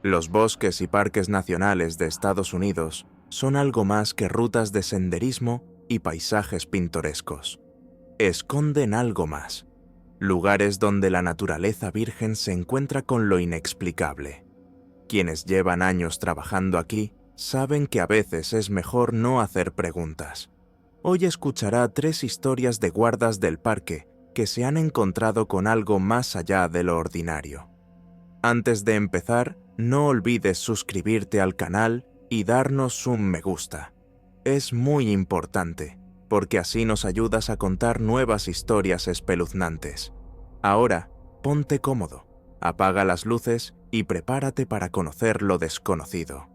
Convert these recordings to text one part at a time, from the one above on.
Los bosques y parques nacionales de Estados Unidos son algo más que rutas de senderismo y paisajes pintorescos. Esconden algo más, lugares donde la naturaleza virgen se encuentra con lo inexplicable. Quienes llevan años trabajando aquí saben que a veces es mejor no hacer preguntas. Hoy escuchará 3 historias de guardas del parque que se han encontrado con algo más allá de lo ordinario. Antes de empezar, no olvides suscribirte al canal y darnos un me gusta. Es muy importante, porque así nos ayudas a contar nuevas historias espeluznantes. Ahora, ponte cómodo, apaga las luces y prepárate para conocer lo desconocido.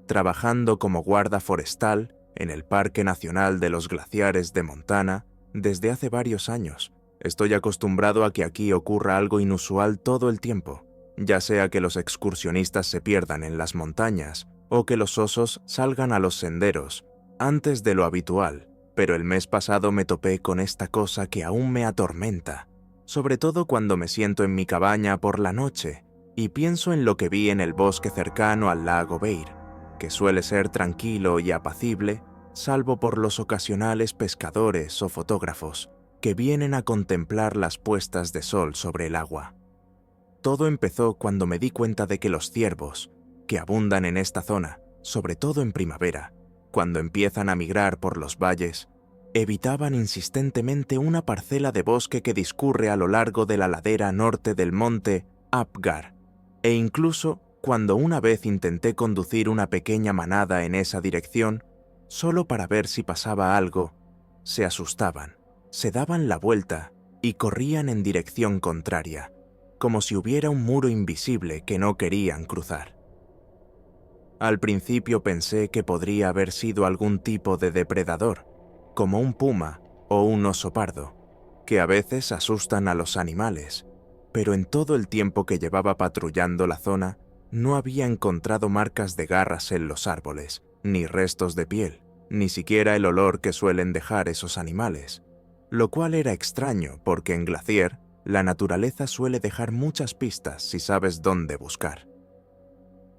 Trabajando como guarda forestal en el Parque Nacional de los Glaciares de Montana desde hace varios años, estoy acostumbrado a que aquí ocurra algo inusual todo el tiempo, ya sea que los excursionistas se pierdan en las montañas o que los osos salgan a los senderos antes de lo habitual, pero el mes pasado me topé con esta cosa que aún me atormenta, sobre todo cuando me siento en mi cabaña por la noche y pienso en lo que vi en el bosque cercano al lago Bear, que suele ser tranquilo y apacible, salvo por los ocasionales pescadores o fotógrafos que vienen a contemplar las puestas de sol sobre el agua. Todo empezó cuando me di cuenta de que los ciervos, que abundan en esta zona, sobre todo en primavera, cuando empiezan a migrar por los valles, evitaban insistentemente una parcela de bosque que discurre a lo largo de la ladera norte del monte Apgar, e incluso cuando una vez intenté conducir una pequeña manada en esa dirección, solo para ver si pasaba algo, se asustaban, se daban la vuelta y corrían en dirección contraria, como si hubiera un muro invisible que no querían cruzar. Al principio pensé que podría haber sido algún tipo de depredador, como un puma o un oso pardo, que a veces asustan a los animales, pero en todo el tiempo que llevaba patrullando la zona, no había encontrado marcas de garras en los árboles, ni restos de piel, ni siquiera el olor que suelen dejar esos animales, lo cual era extraño porque en Glacier la naturaleza suele dejar muchas pistas si sabes dónde buscar.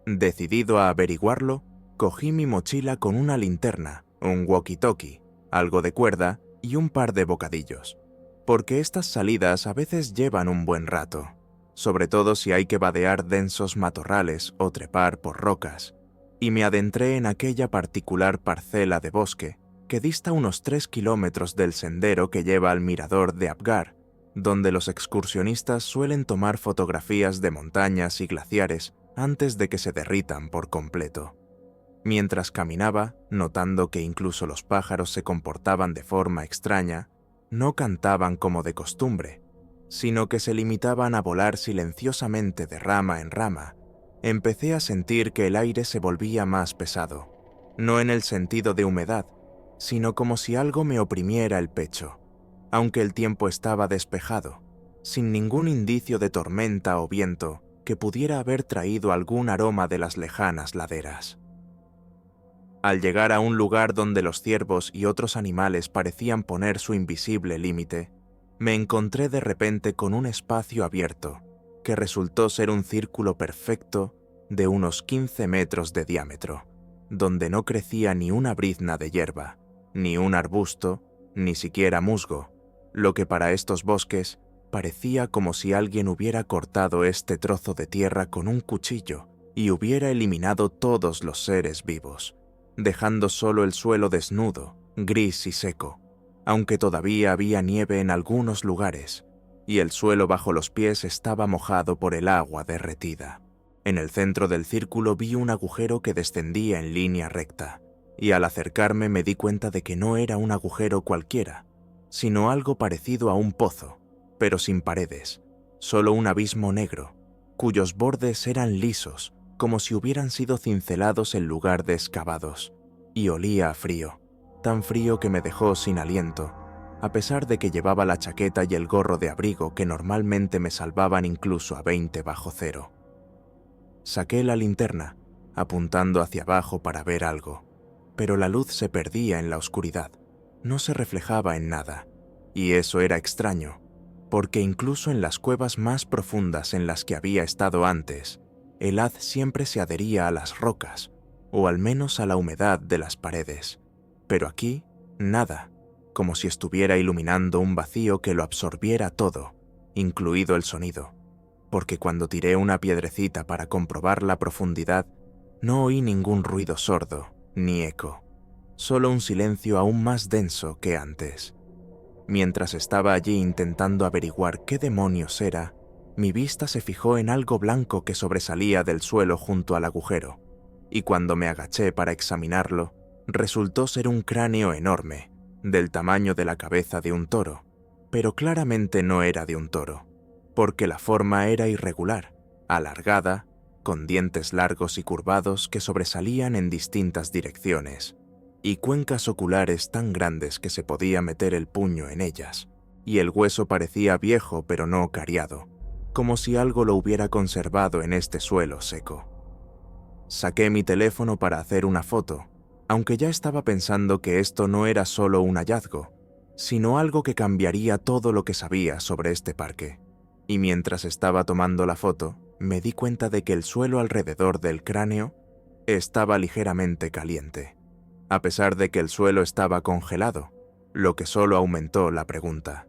Decidido a averiguarlo, cogí mi mochila con una linterna, un walkie-talkie, algo de cuerda y un par de bocadillos, porque estas salidas a veces llevan un buen rato, sobre todo si hay que vadear densos matorrales o trepar por rocas, y me adentré en aquella particular parcela de bosque que dista unos 3 kilómetros del sendero que lleva al mirador de Apgar, donde los excursionistas suelen tomar fotografías de montañas y glaciares antes de que se derritan por completo. Mientras caminaba, notando que incluso los pájaros se comportaban de forma extraña, no cantaban como de costumbre, sino que se limitaban a volar silenciosamente de rama en rama, empecé a sentir que el aire se volvía más pesado, no en el sentido de humedad, sino como si algo me oprimiera el pecho, aunque el tiempo estaba despejado, sin ningún indicio de tormenta o viento que pudiera haber traído algún aroma de las lejanas laderas. Al llegar a un lugar donde los ciervos y otros animales parecían poner su invisible límite, me encontré de repente con un espacio abierto, que resultó ser un círculo perfecto de unos 15 metros de diámetro, donde no crecía ni una brizna de hierba, ni un arbusto, ni siquiera musgo, lo que para estos bosques parecía como si alguien hubiera cortado este trozo de tierra con un cuchillo y hubiera eliminado todos los seres vivos, dejando solo el suelo desnudo, gris y seco, aunque todavía había nieve en algunos lugares, y el suelo bajo los pies estaba mojado por el agua derretida. En el centro del círculo vi un agujero que descendía en línea recta, y al acercarme me di cuenta de que no era un agujero cualquiera, sino algo parecido a un pozo, pero sin paredes, solo un abismo negro, cuyos bordes eran lisos, como si hubieran sido cincelados en lugar de excavados, y olía a frío, tan frío que me dejó sin aliento, a pesar de que llevaba la chaqueta y el gorro de abrigo que normalmente me salvaban incluso a 20 bajo cero. Saqué la linterna, apuntando hacia abajo para ver algo, pero la luz se perdía en la oscuridad, no se reflejaba en nada, y eso era extraño, porque incluso en las cuevas más profundas en las que había estado antes, el haz siempre se adhería a las rocas, o al menos a la humedad de las paredes. Pero aquí, nada, como si estuviera iluminando un vacío que lo absorbiera todo, incluido el sonido, porque cuando tiré una piedrecita para comprobar la profundidad, no oí ningún ruido sordo, ni eco, solo un silencio aún más denso que antes. Mientras estaba allí intentando averiguar qué demonios era, mi vista se fijó en algo blanco que sobresalía del suelo junto al agujero, y cuando me agaché para examinarlo, resultó ser un cráneo enorme, del tamaño de la cabeza de un toro, pero claramente no era de un toro, porque la forma era irregular, alargada, con dientes largos y curvados que sobresalían en distintas direcciones, y cuencas oculares tan grandes que se podía meter el puño en ellas, y el hueso parecía viejo pero no cariado, como si algo lo hubiera conservado en este suelo seco. Saqué mi teléfono para hacer una foto, aunque ya estaba pensando que esto no era solo un hallazgo, sino algo que cambiaría todo lo que sabía sobre este parque. Y mientras estaba tomando la foto, me di cuenta de que el suelo alrededor del cráneo estaba ligeramente caliente, a pesar de que el suelo estaba congelado, lo que solo aumentó la pregunta.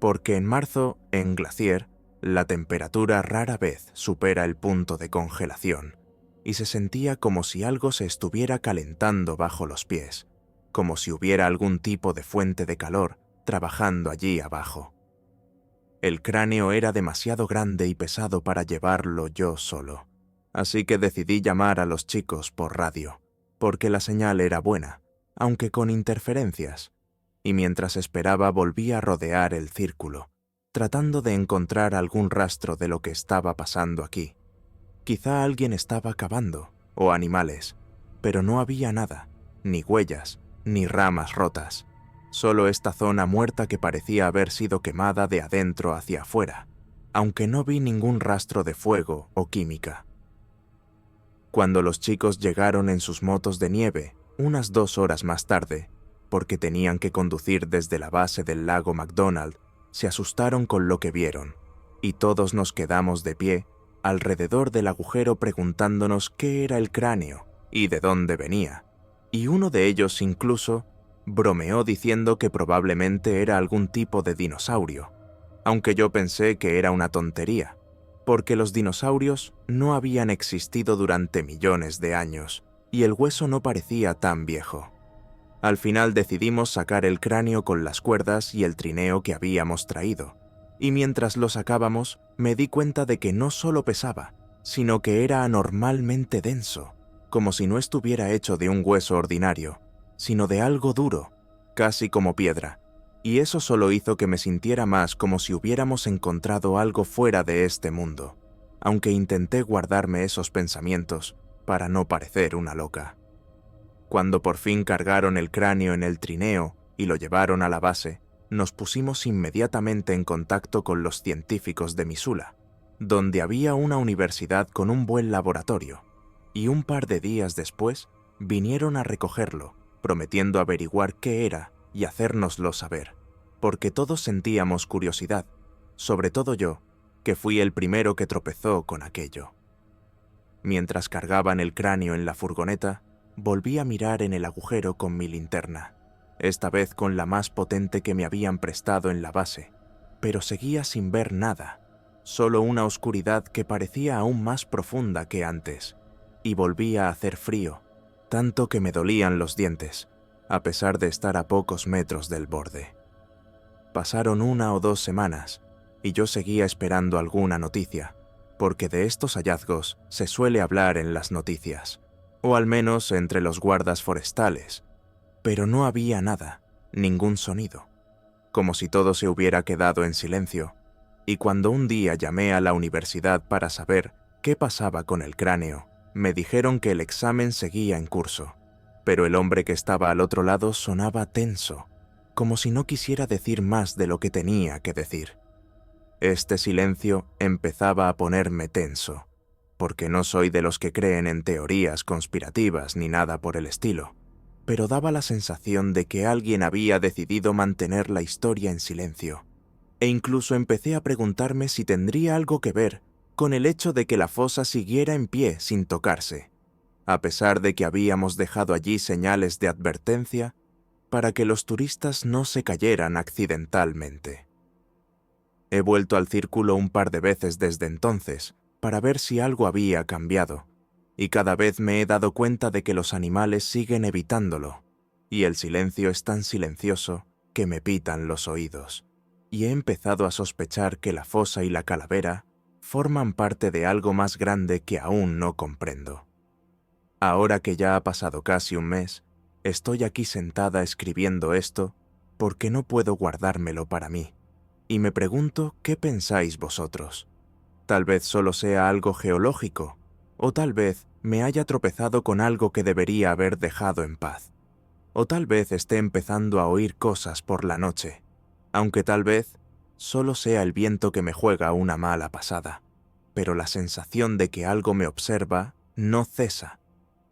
Porque en marzo, en Glacier, la temperatura rara vez supera el punto de congelación, y se sentía como si algo se estuviera calentando bajo los pies, como si hubiera algún tipo de fuente de calor trabajando allí abajo. El cráneo era demasiado grande y pesado para llevarlo yo solo, así que decidí llamar a los chicos por radio, porque la señal era buena, aunque con interferencias, y mientras esperaba volví a rodear el círculo, tratando de encontrar algún rastro de lo que estaba pasando aquí. Quizá alguien estaba cavando, o animales, pero no había nada, ni huellas, ni ramas rotas, solo esta zona muerta que parecía haber sido quemada de adentro hacia afuera, aunque no vi ningún rastro de fuego o química. Cuando los chicos llegaron en sus motos de nieve, unas 2 horas más tarde, porque tenían que conducir desde la base del lago McDonald, se asustaron con lo que vieron, y todos nos quedamos de pie alrededor del agujero preguntándonos qué era el cráneo y de dónde venía, y uno de ellos incluso bromeó diciendo que probablemente era algún tipo de dinosaurio, aunque yo pensé que era una tontería, porque los dinosaurios no habían existido durante millones de años, y el hueso no parecía tan viejo. Al final decidimos sacar el cráneo con las cuerdas y el trineo que habíamos traído, y mientras lo sacábamos me di cuenta de que no solo pesaba, sino que era anormalmente denso, como si no estuviera hecho de un hueso ordinario, sino de algo duro, casi como piedra, y eso solo hizo que me sintiera más como si hubiéramos encontrado algo fuera de este mundo, aunque intenté guardarme esos pensamientos para no parecer una loca. Cuando por fin cargaron el cráneo en el trineo y lo llevaron a la base, nos pusimos inmediatamente en contacto con los científicos de Missoula, donde había una universidad con un buen laboratorio, y un par de días después vinieron a recogerlo, prometiendo averiguar qué era y hacérnoslo saber, porque todos sentíamos curiosidad, sobre todo yo, que fui el primero que tropezó con aquello. Mientras cargaban el cráneo en la furgoneta, volví a mirar en el agujero con mi linterna, esta vez con la más potente que me habían prestado en la base, pero seguía sin ver nada, solo una oscuridad que parecía aún más profunda que antes, y volvía a hacer frío, tanto que me dolían los dientes, a pesar de estar a pocos metros del borde. Pasaron 1 o 2 semanas, y yo seguía esperando alguna noticia, porque de estos hallazgos se suele hablar en las noticias, o al menos entre los guardas forestales, pero no había nada, ningún sonido, como si todo se hubiera quedado en silencio, y cuando un día llamé a la universidad para saber qué pasaba con el cráneo, me dijeron que el examen seguía en curso, pero el hombre que estaba al otro lado sonaba tenso, como si no quisiera decir más de lo que tenía que decir. Este silencio empezaba a ponerme tenso, porque no soy de los que creen en teorías conspirativas ni nada por el estilo, pero daba la sensación de que alguien había decidido mantener la historia en silencio, e incluso empecé a preguntarme si tendría algo que ver con el hecho de que la fosa siguiera en pie sin tocarse, a pesar de que habíamos dejado allí señales de advertencia para que los turistas no se cayeran accidentalmente. He vuelto al círculo un par de veces desde entonces para ver si algo había cambiado, y cada vez me he dado cuenta de que los animales siguen evitándolo, y el silencio es tan silencioso que me pitan los oídos, y he empezado a sospechar que la fosa y la calavera forman parte de algo más grande que aún no comprendo. Ahora que ya ha pasado casi un mes, estoy aquí sentada escribiendo esto porque no puedo guardármelo para mí, y me pregunto qué pensáis vosotros. Tal vez solo sea algo geológico, o tal vez me haya tropezado con algo que debería haber dejado en paz, o tal vez esté empezando a oír cosas por la noche, aunque tal vez solo sea el viento que me juega una mala pasada, pero la sensación de que algo me observa no cesa,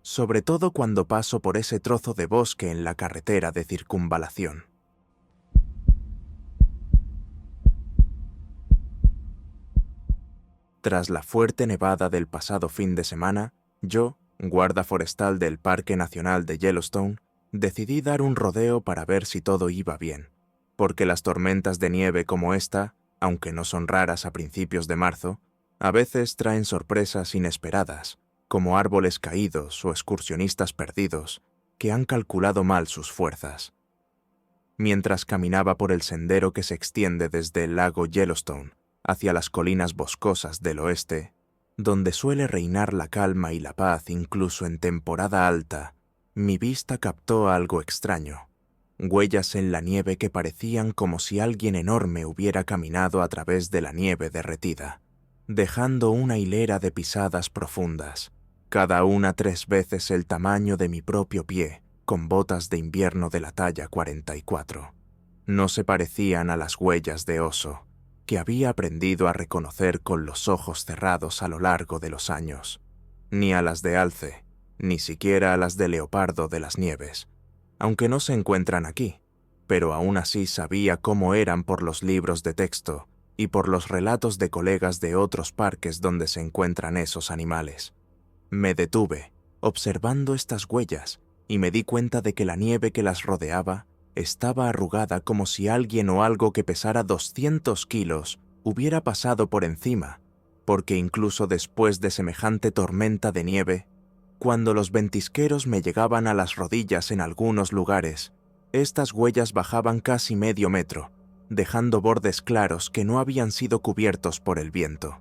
sobre todo cuando paso por ese trozo de bosque en la carretera de circunvalación. Tras la fuerte nevada del pasado fin de semana, yo, guarda forestal del Parque Nacional de Yellowstone, decidí dar un rodeo para ver si todo iba bien, porque las tormentas de nieve como esta, aunque no son raras a principios de marzo, a veces traen sorpresas inesperadas, como árboles caídos o excursionistas perdidos que han calculado mal sus fuerzas. Mientras caminaba por el sendero que se extiende desde el lago Yellowstone hacia las colinas boscosas del oeste, donde suele reinar la calma y la paz incluso en temporada alta, mi vista captó algo extraño, huellas en la nieve que parecían como si alguien enorme hubiera caminado a través de la nieve derretida, dejando una hilera de pisadas profundas, cada una 3 veces el tamaño de mi propio pie, con botas de invierno de la talla 44. No se parecían a las huellas de oso, que había aprendido a reconocer con los ojos cerrados a lo largo de los años, ni a las de alce, ni siquiera a las de leopardo de las nieves, aunque no se encuentran aquí, pero aún así sabía cómo eran por los libros de texto y por los relatos de colegas de otros parques donde se encuentran esos animales. Me detuve, observando estas huellas, y me di cuenta de que la nieve que las rodeaba estaba arrugada como si alguien o algo que pesara 200 kilos hubiera pasado por encima, porque incluso después de semejante tormenta de nieve, cuando los ventisqueros me llegaban a las rodillas en algunos lugares, estas huellas bajaban casi medio metro, dejando bordes claros que no habían sido cubiertos por el viento.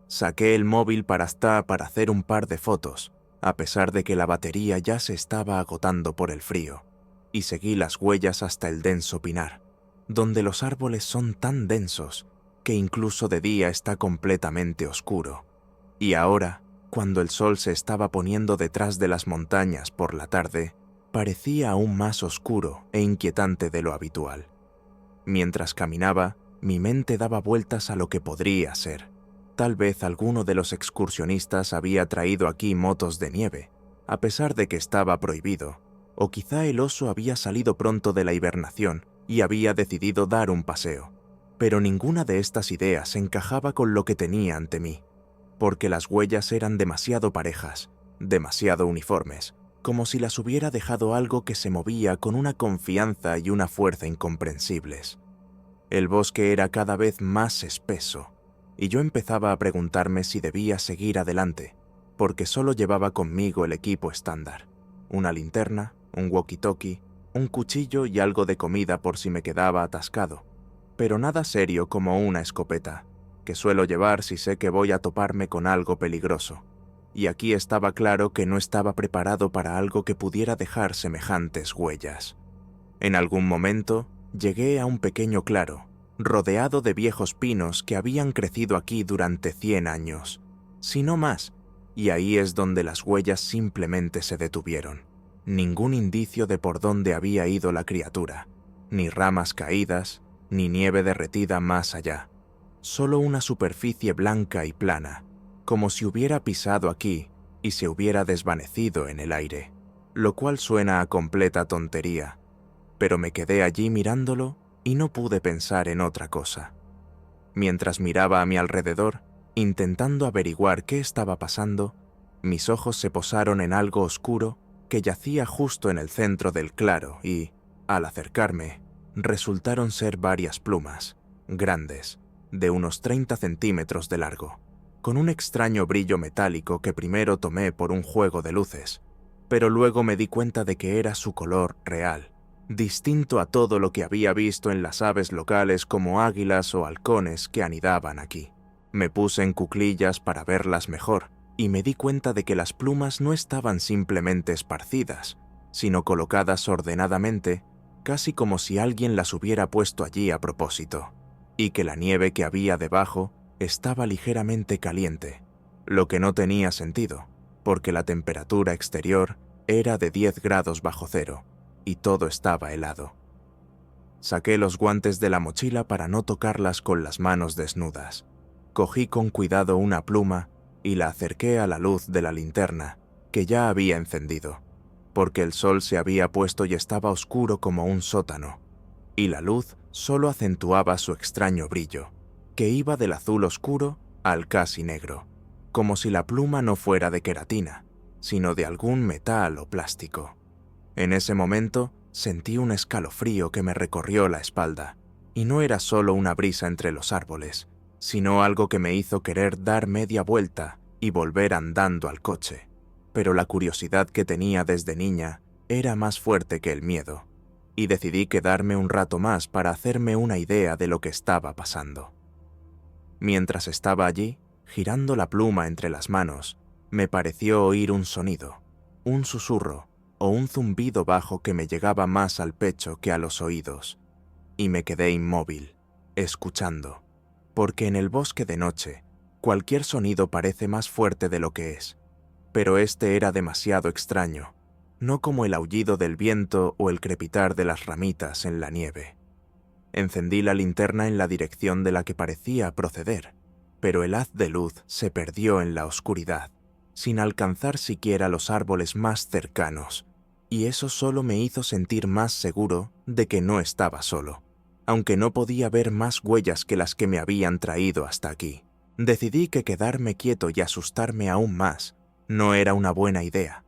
Saqué el móvil para hacer un par de fotos, a pesar de que la batería ya se estaba agotando por el frío, y seguí las huellas hasta el denso pinar, donde los árboles son tan densos que incluso de día está completamente oscuro. Y ahora, cuando el sol se estaba poniendo detrás de las montañas por la tarde, parecía aún más oscuro e inquietante de lo habitual. Mientras caminaba, mi mente daba vueltas a lo que podría ser. Tal vez alguno de los excursionistas había traído aquí motos de nieve, a pesar de que estaba prohibido, o quizá el oso había salido pronto de la hibernación y había decidido dar un paseo. Pero ninguna de estas ideas encajaba con lo que tenía ante mí, porque las huellas eran demasiado parejas, demasiado uniformes, como si las hubiera dejado algo que se movía con una confianza y una fuerza incomprensibles. El bosque era cada vez más espeso, y yo empezaba a preguntarme si debía seguir adelante, porque solo llevaba conmigo el equipo estándar: una linterna, un walkie-talkie, un cuchillo y algo de comida por si me quedaba atascado, pero nada serio como una escopeta, que suelo llevar si sé que voy a toparme con algo peligroso. Y aquí estaba claro que no estaba preparado para algo que pudiera dejar semejantes huellas. En algún momento llegué a un pequeño claro, rodeado de viejos pinos que habían crecido aquí durante 100 años, si no más, y ahí es donde las huellas simplemente se detuvieron. Ningún indicio de por dónde había ido la criatura, ni ramas caídas, ni nieve derretida más allá. Solo una superficie blanca y plana, como si hubiera pisado aquí y se hubiera desvanecido en el aire, lo cual suena a completa tontería, pero me quedé allí mirándolo y no pude pensar en otra cosa. Mientras miraba a mi alrededor, Intentando averiguar qué estaba pasando, mis ojos se posaron en algo oscuro que yacía justo en el centro del claro y, al acercarme, resultaron ser varias plumas, grandes, de unos 30 centímetros de largo, con un extraño brillo metálico que primero tomé por un juego de luces, pero luego me di cuenta de que era su color real, distinto a todo lo que había visto en las aves locales como águilas o halcones que anidaban aquí. Me puse en cuclillas para verlas mejor y me di cuenta de que las plumas no estaban simplemente esparcidas, sino colocadas ordenadamente, casi como si alguien las hubiera puesto allí a propósito, y que la nieve que había debajo estaba ligeramente caliente, lo que no tenía sentido, porque la temperatura exterior era de 10 grados bajo cero, y todo estaba helado. Saqué los guantes de la mochila para no tocarlas con las manos desnudas. Cogí con cuidado una pluma y la acerqué a la luz de la linterna, que ya había encendido, porque el sol se había puesto y estaba oscuro como un sótano, y la luz solo acentuaba su extraño brillo, que iba del azul oscuro al casi negro, como si la pluma no fuera de queratina, sino de algún metal o plástico. En ese momento sentí un escalofrío que me recorrió la espalda, y no era solo una brisa entre los árboles, sino algo que me hizo querer dar media vuelta y volver andando al coche. Pero la curiosidad que tenía desde niña era más fuerte que el miedo, y decidí quedarme un rato más para hacerme una idea de lo que estaba pasando. Mientras estaba allí, girando la pluma entre las manos, me pareció oír un sonido, un susurro o un zumbido bajo que me llegaba más al pecho que a los oídos, y me quedé inmóvil, escuchando, porque en el bosque de noche cualquier sonido parece más fuerte de lo que es, pero este era demasiado extraño, no como el aullido del viento o el crepitar de las ramitas en la nieve. Encendí la linterna en la dirección de la que parecía proceder, pero el haz de luz se perdió en la oscuridad, sin alcanzar siquiera los árboles más cercanos, y eso solo me hizo sentir más seguro de que no estaba solo, aunque no podía ver más huellas que las que me habían traído hasta aquí. Decidí que quedarme quieto y asustarme aún más no era una buena idea.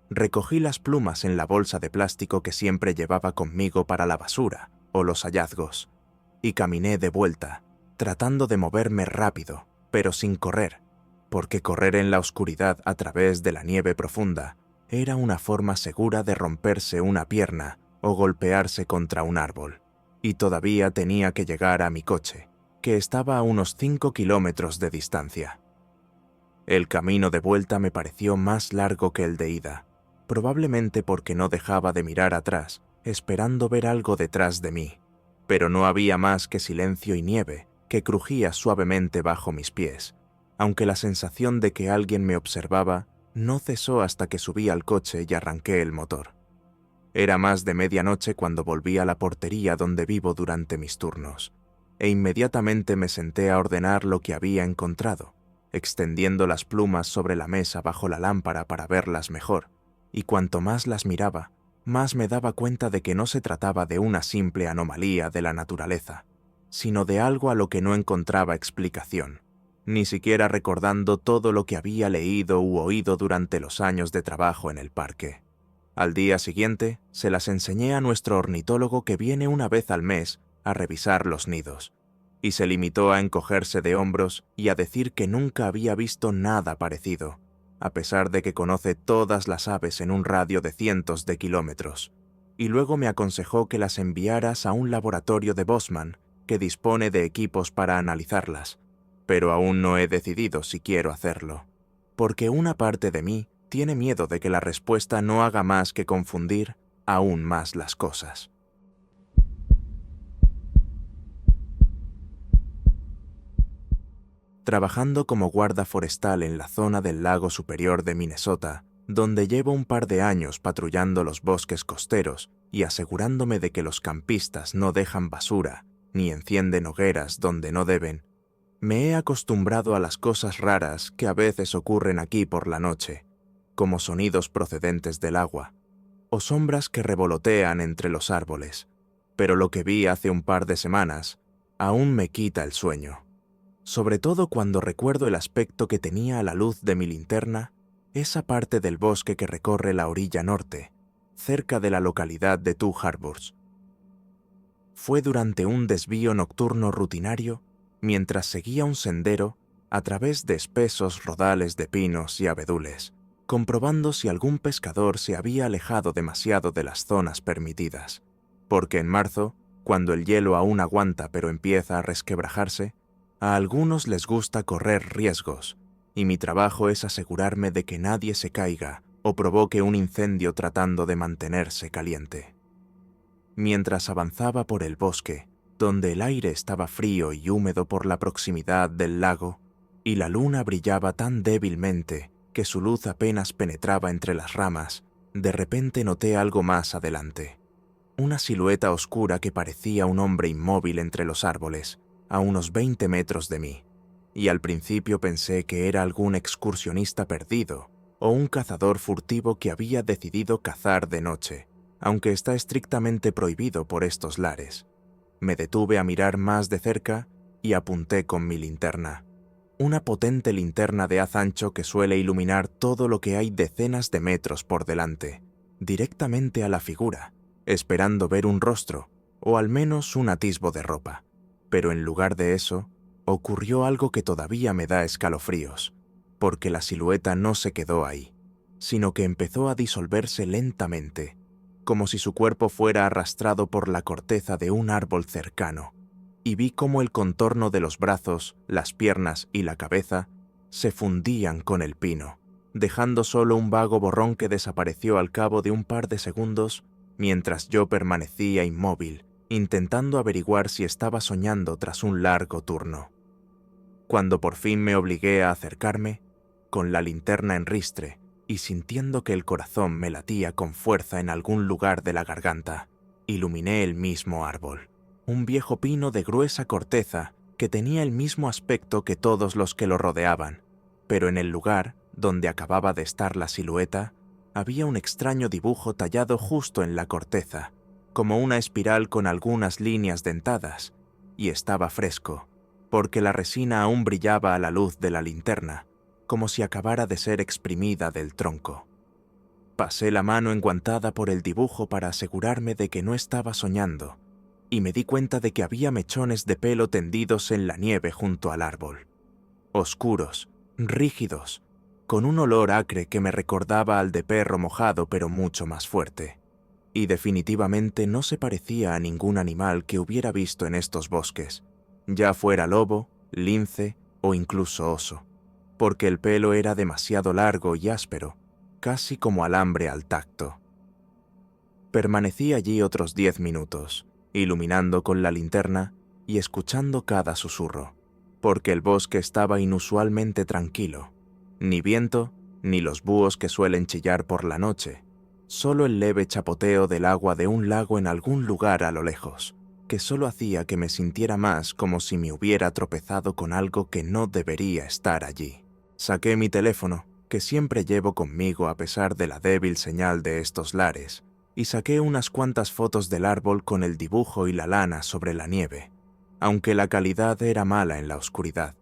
Recogí las plumas en la bolsa de plástico que siempre llevaba conmigo para la basura o los hallazgos, y caminé de vuelta, tratando de moverme rápido, pero sin correr, porque correr en la oscuridad a través de la nieve profunda era una forma segura de romperse una pierna o golpearse contra un árbol. Y todavía tenía que llegar a mi coche, que estaba a unos 5 kilómetros de distancia. El camino de vuelta me pareció más largo que el de ida, probablemente porque no dejaba de mirar atrás, esperando ver algo detrás de mí, pero no había más que silencio y nieve que crujía suavemente bajo mis pies, aunque la sensación de que alguien me observaba no cesó hasta que subí al coche y arranqué el motor. Era más de medianoche cuando volví a la portería donde vivo durante mis turnos, e inmediatamente me senté a ordenar lo que había encontrado, extendiendo las plumas sobre la mesa bajo la lámpara para verlas mejor, y cuanto más las miraba, más me daba cuenta de que no se trataba de una simple anomalía de la naturaleza, sino de algo a lo que no encontraba explicación, ni siquiera recordando todo lo que había leído u oído durante los años de trabajo en el parque. Al día siguiente, se las enseñé a nuestro ornitólogo que viene una vez al mes a revisar los nidos, y se limitó a encogerse de hombros y a decir que nunca había visto nada parecido, a pesar de que conoce todas las aves en un radio de cientos de kilómetros, y luego me aconsejó que las enviaras a un laboratorio de Bosman que dispone de equipos para analizarlas, pero aún no he decidido si quiero hacerlo, porque una parte de mí tiene miedo de que la respuesta no haga más que confundir aún más las cosas. Trabajando como guarda forestal en la zona del lago superior de Minnesota, donde llevo un par de años patrullando los bosques costeros y asegurándome de que los campistas no dejan basura ni encienden hogueras donde no deben, me he acostumbrado a las cosas raras que a veces ocurren aquí por la noche, como sonidos procedentes del agua, o sombras que revolotean entre los árboles, pero lo que vi hace un par de semanas aún me quita el sueño. sobre todo cuando recuerdo el aspecto que tenía a la luz de mi linterna esa parte del bosque que recorre la orilla norte, cerca de la localidad de Two Harbors. Fue durante un desvío nocturno rutinario, mientras seguía un sendero a través de espesos rodales de pinos y abedules, comprobando si algún pescador se había alejado demasiado de las zonas permitidas, porque en marzo, cuando el hielo aún aguanta pero empieza a resquebrajarse, a algunos les gusta correr riesgos, y mi trabajo es asegurarme de que nadie se caiga o provoque un incendio tratando de mantenerse caliente. Mientras avanzaba por el bosque, donde el aire estaba frío y húmedo por la proximidad del lago, y la luna brillaba tan débilmente que su luz apenas penetraba entre las ramas, de repente noté algo más adelante. Una silueta oscura que parecía un hombre inmóvil entre los árboles, a unos 20 metros de mí, y al principio pensé que era algún excursionista perdido o un cazador furtivo que había decidido cazar de noche, aunque está estrictamente prohibido por estos lares. Me detuve a mirar más de cerca y apunté con mi linterna. Una potente linterna de haz ancho que suele iluminar todo lo que hay decenas de metros por delante, directamente a la figura, esperando ver un rostro, o al menos un atisbo de ropa. Pero en lugar de eso, ocurrió algo que todavía me da escalofríos, porque la silueta no se quedó ahí, sino que empezó a disolverse lentamente, como si su cuerpo fuera arrastrado por la corteza de un árbol cercano, y vi cómo el contorno de los brazos, las piernas y la cabeza se fundían con el pino, dejando solo un vago borrón que desapareció al cabo de un par de segundos, mientras yo permanecía inmóvil, intentando averiguar si estaba soñando tras un largo turno. Cuando por fin me obligué a acercarme, con la linterna en ristre y sintiendo que el corazón me latía con fuerza en algún lugar de la garganta, iluminé el mismo árbol, un viejo pino de gruesa corteza que tenía el mismo aspecto que todos los que lo rodeaban, pero en el lugar donde acababa de estar la silueta, había un extraño dibujo tallado justo en la corteza, como una espiral con algunas líneas dentadas, y estaba fresco, porque la resina aún brillaba a la luz de la linterna, como si acabara de ser exprimida del tronco. Pasé la mano enguantada por el dibujo para asegurarme de que no estaba soñando, y me di cuenta de que había mechones de pelo tendidos en la nieve junto al árbol, oscuros, rígidos, con un olor acre que me recordaba al de perro mojado pero mucho más fuerte, y definitivamente no se parecía a ningún animal que hubiera visto en estos bosques, ya fuera lobo, lince o incluso oso, porque el pelo era demasiado largo y áspero, casi como alambre al tacto. Permanecí allí otros 10 minutos, iluminando con la linterna y escuchando cada susurro, porque el bosque estaba inusualmente tranquilo. Ni viento, ni los búhos que suelen chillar por la noche, solo el leve chapoteo del agua de un lago en algún lugar a lo lejos, que solo hacía que me sintiera más como si me hubiera tropezado con algo que no debería estar allí. Saqué mi teléfono, que siempre llevo conmigo a pesar de la débil señal de estos lares, y saqué unas cuantas fotos del árbol con el dibujo y la lana sobre la nieve, aunque la calidad era mala en la oscuridad.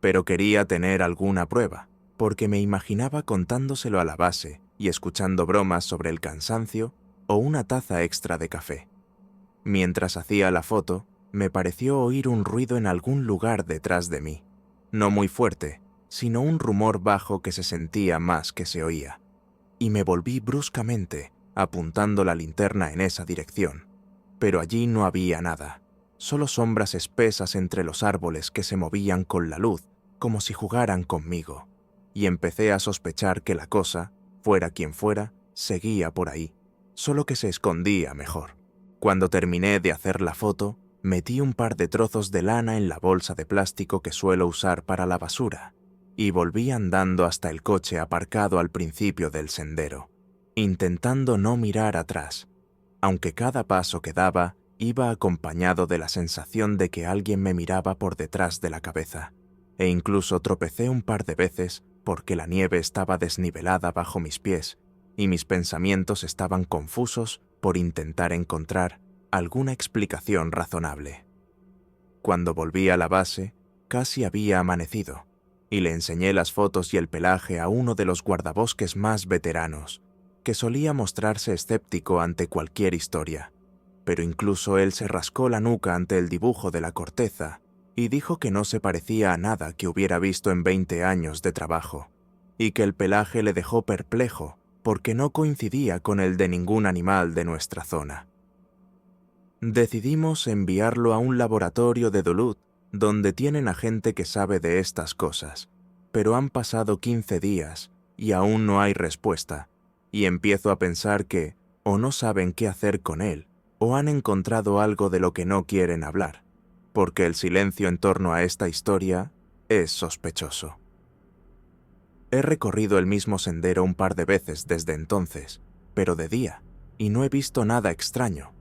Pero quería tener alguna prueba, porque me imaginaba contándoselo a la base y escuchando bromas sobre el cansancio o una taza extra de café. Mientras hacía la foto, me pareció oír un ruido en algún lugar detrás de mí, no muy fuerte, sino un rumor bajo que se sentía más que se oía, y me volví bruscamente, apuntando la linterna en esa dirección, pero allí no había nada, solo sombras espesas entre los árboles que se movían con la luz como si jugaran conmigo, y empecé a sospechar que la cosa, fuera quien fuera, seguía por ahí, solo que se escondía mejor. Cuando terminé de hacer la foto, metí un par de trozos de lana en la bolsa de plástico que suelo usar para la basura, y volví andando hasta el coche aparcado al principio del sendero, intentando no mirar atrás, aunque cada paso que daba iba acompañado de la sensación de que alguien me miraba por detrás de la cabeza, e incluso tropecé un par de veces porque la nieve estaba desnivelada bajo mis pies y mis pensamientos estaban confusos por intentar encontrar alguna explicación razonable. Cuando volví a la base, casi había amanecido, y le enseñé las fotos y el pelaje a uno de los guardabosques más veteranos, que solía mostrarse escéptico ante cualquier historia, pero incluso él se rascó la nuca ante el dibujo de la corteza y dijo que no se parecía a nada que hubiera visto en 20 años de trabajo, y que el pelaje le dejó perplejo porque no coincidía con el de ningún animal de nuestra zona. Decidimos enviarlo a un laboratorio de Duluth, donde tienen a gente que sabe de estas cosas, pero han pasado 15 días y aún no hay respuesta, y empiezo a pensar que o no saben qué hacer con él, o han encontrado algo de lo que no quieren hablar, porque el silencio en torno a esta historia es sospechoso. He recorrido el mismo sendero un par de veces desde entonces, pero de día, y no he visto nada extraño,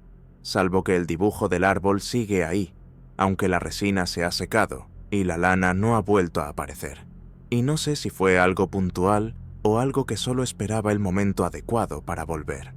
salvo que el dibujo del árbol sigue ahí, aunque la resina se ha secado y la lana no ha vuelto a aparecer. Y no sé si fue algo puntual o algo que solo esperaba el momento adecuado para volver.